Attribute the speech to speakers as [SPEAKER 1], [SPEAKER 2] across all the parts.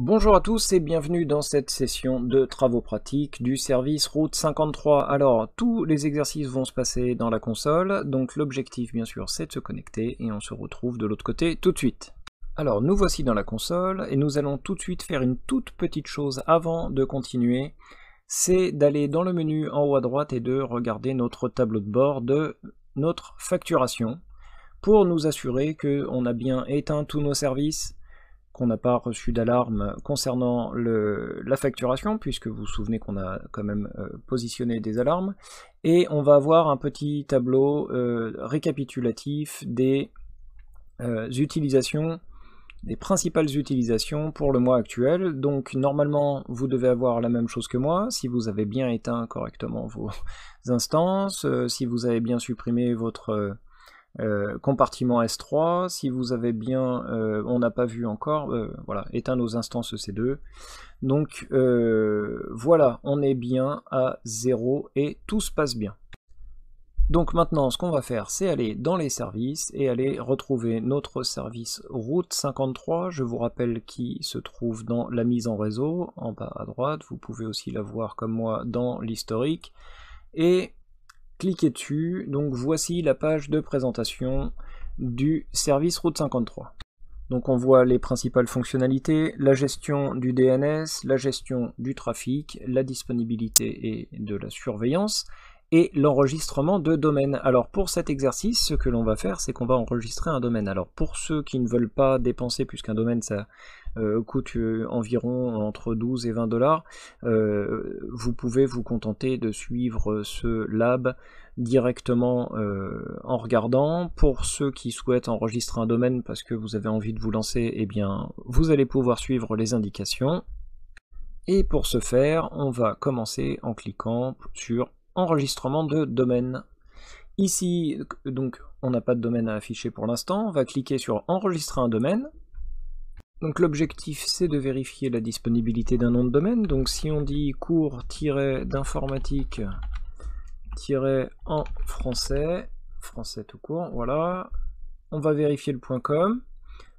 [SPEAKER 1] Bonjour à tous et bienvenue dans cette session de travaux pratiques du service Route 53. Alors, tous les exercices vont se passer dans la console, donc l'objectif bien sûr c'est de se connecter et on se retrouve de l'autre côté tout de suite. Alors, nous voici dans la console et nous allons tout de suite faire une toute petite chose avant de continuer, c'est d'aller dans le menu en haut à droite et de regarder notre tableau de bord de notre facturation pour nous assurer qu'on a bien éteint tous nos services, qu'on n'a pas reçu d'alarme concernant la facturation, puisque vous vous souvenez qu'on a quand même positionné des alarmes, et on va avoir un petit tableau récapitulatif des utilisations, des principales utilisations pour le mois actuel. Donc normalement vous devez avoir la même chose que moi, si vous avez bien éteint correctement vos instances, si vous avez bien supprimé votre compartiment S3, si vous avez bien, on n'a pas vu encore, voilà, éteint nos instances EC2. Donc voilà, on est bien à 0 et tout se passe bien. Donc maintenant, ce qu'on va faire, c'est aller dans les services et aller retrouver notre service Route 53. Je vous rappelle qu'il se trouve dans la mise en réseau, en bas à droite. Vous pouvez aussi la voir comme moi dans l'historique. Et cliquez dessus, donc voici la page de présentation du service Route 53. Donc on voit les principales fonctionnalités, la gestion du DNS, la gestion du trafic, la disponibilité et de la surveillance, et l'enregistrement de domaine. Alors pour cet exercice, ce que l'on va faire, c'est qu'on va enregistrer un domaine. Alors pour ceux qui ne veulent pas dépenser, puisqu'un domaine ça coûte environ entre 12 et 20 $, vous pouvez vous contenter de suivre ce lab directement en regardant. Pour ceux qui souhaitent enregistrer un domaine parce que vous avez envie de vous lancer, eh bien vous allez pouvoir suivre les indications. Et pour ce faire, on va commencer en cliquant sur enregistrement de domaine. Ici, donc on n'a pas de domaine à afficher pour l'instant, on va cliquer sur enregistrer un domaine. Donc l'objectif c'est de vérifier la disponibilité d'un nom de domaine. Donc si on dit cours-d'informatique-en français, français tout court, voilà, on va vérifier le .com,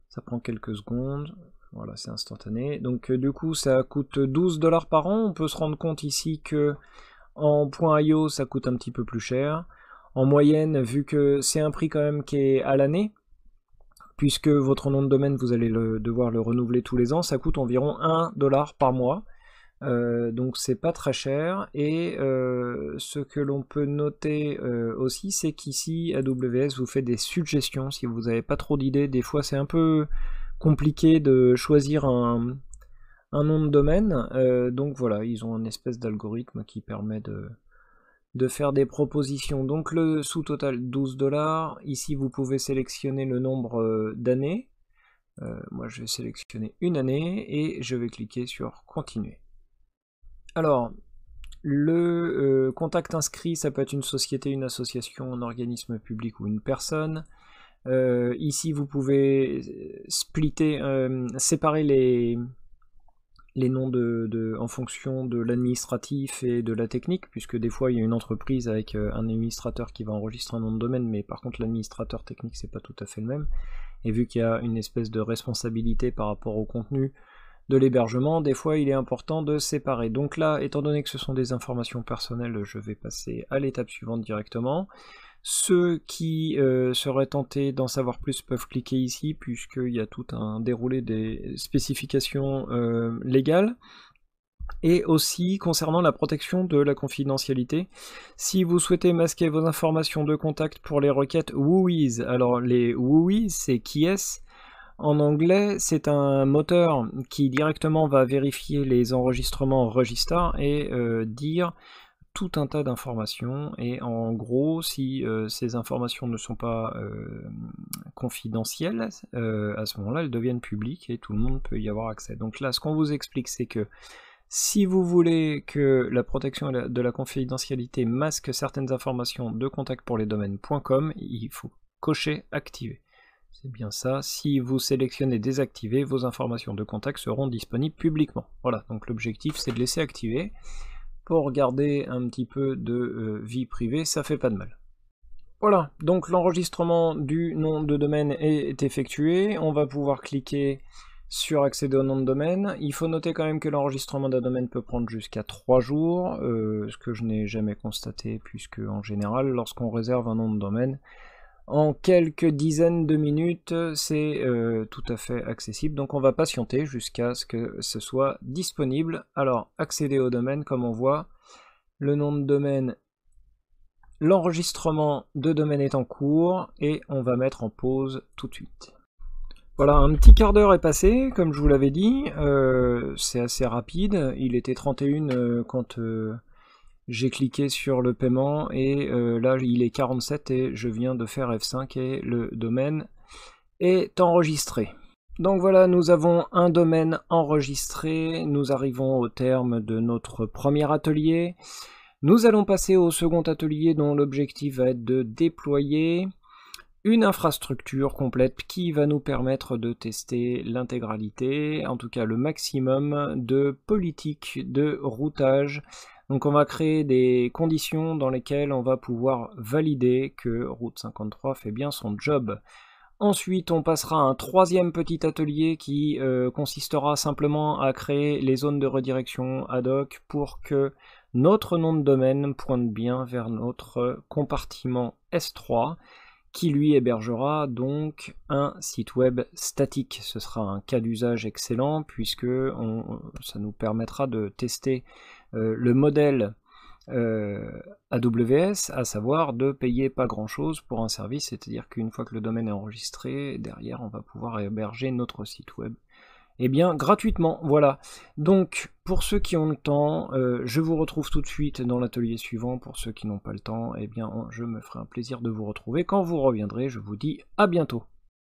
[SPEAKER 1] ça prend quelques secondes, voilà, c'est instantané. Donc du coup ça coûte 12 $ par an. On peut se rendre compte ici que en .io ça coûte un petit peu plus cher. En moyenne, vu que c'est un prix quand même qui est à l'année, puisque votre nom de domaine vous allez devoir le renouveler tous les ans, ça coûte environ 1 $ par mois. Donc c'est pas très cher. Et ce que l'on peut noter aussi, c'est qu'ici AWS vous fait des suggestions si vous n'avez pas trop d'idées. Des fois c'est un peu compliqué de choisir un nom de domaine, donc voilà, ils ont une espèce d'algorithme qui permet de faire des propositions. Donc le sous-total 12 $, ici vous pouvez sélectionner le nombre d'années, moi je vais sélectionner une année et je vais cliquer sur continuer. Alors le contact inscrit, ça peut être une société, une association, un organisme public ou une personne. Ici vous pouvez splitter, séparer les noms en fonction de l'administratif et de la technique, puisque des fois il y a une entreprise avec un administrateur qui va enregistrer un nom de domaine, mais par contre l'administrateur technique c'est pas tout à fait le même, et vu qu'il y a une espèce de responsabilité par rapport au contenu de l'hébergement, des fois il est important de séparer. Donc là, étant donné que ce sont des informations personnelles, je vais passer à l'étape suivante directement. Ceux qui seraient tentés d'en savoir plus peuvent cliquer ici, puisqu'il y a tout un déroulé des spécifications légales. Et aussi concernant la protection de la confidentialité, si vous souhaitez masquer vos informations de contact pour les requêtes WHOIS, alors les WHOIS c'est qui est-ce en anglais, c'est un moteur qui directement va vérifier les enregistrements register et dire tout un tas d'informations, et en gros si ces informations ne sont pas confidentielles, à ce moment là elles deviennent publiques et tout le monde peut y avoir accès. Donc là ce qu'on vous explique c'est que si vous voulez que la protection de la confidentialité masque certaines informations de contact pour les domaines.com, il faut cocher activer. C'est bien ça, si vous sélectionnez désactiver, vos informations de contact seront disponibles publiquement. Voilà, donc l'objectif c'est de laisser activer. Pour garder un petit peu de vie privée, ça fait pas de mal. Voilà, donc l'enregistrement du nom de domaine est effectué. On va pouvoir cliquer sur accéder au nom de domaine. Il faut noter quand même que l'enregistrement d'un domaine peut prendre jusqu'à 3 jours, ce que je n'ai jamais constaté, puisque en général, lorsqu'on réserve un nom de domaine, en quelques dizaines de minutes, c'est tout à fait accessible. Donc on va patienter jusqu'à ce que ce soit disponible. Alors, accéder au domaine, comme on voit, le nom de domaine, l'enregistrement de domaine est en cours, et on va mettre en pause tout de suite. Voilà, un petit quart d'heure est passé, comme je vous l'avais dit, c'est assez rapide, il était 31 quand j'ai cliqué sur le paiement, et là il est 47 et je viens de faire F5 et le domaine est enregistré. Donc voilà, nous avons un domaine enregistré, nous arrivons au terme de notre premier atelier. Nous allons passer au second atelier dont l'objectif va être de déployer une infrastructure complète qui va nous permettre de tester l'intégralité, en tout cas le maximum de politiques de routage. Donc on va créer des conditions dans lesquelles on va pouvoir valider que Route 53 fait bien son job. Ensuite, on passera à un troisième petit atelier qui consistera simplement à créer les zones de redirection ad hoc pour que notre nom de domaine pointe bien vers notre compartiment S3, qui lui hébergera donc un site web statique. Ce sera un cas d'usage excellent puisque ça nous permettra de tester le modèle AWS, à savoir de payer pas grand chose pour un service, c'est-à-dire qu'une fois que le domaine est enregistré, derrière on va pouvoir héberger notre site web gratuitement. Voilà, donc pour ceux qui ont le temps, je vous retrouve tout de suite dans l'atelier suivant. Pour ceux qui n'ont pas le temps, je me ferai un plaisir de vous retrouver quand vous reviendrez. Je vous dis à bientôt.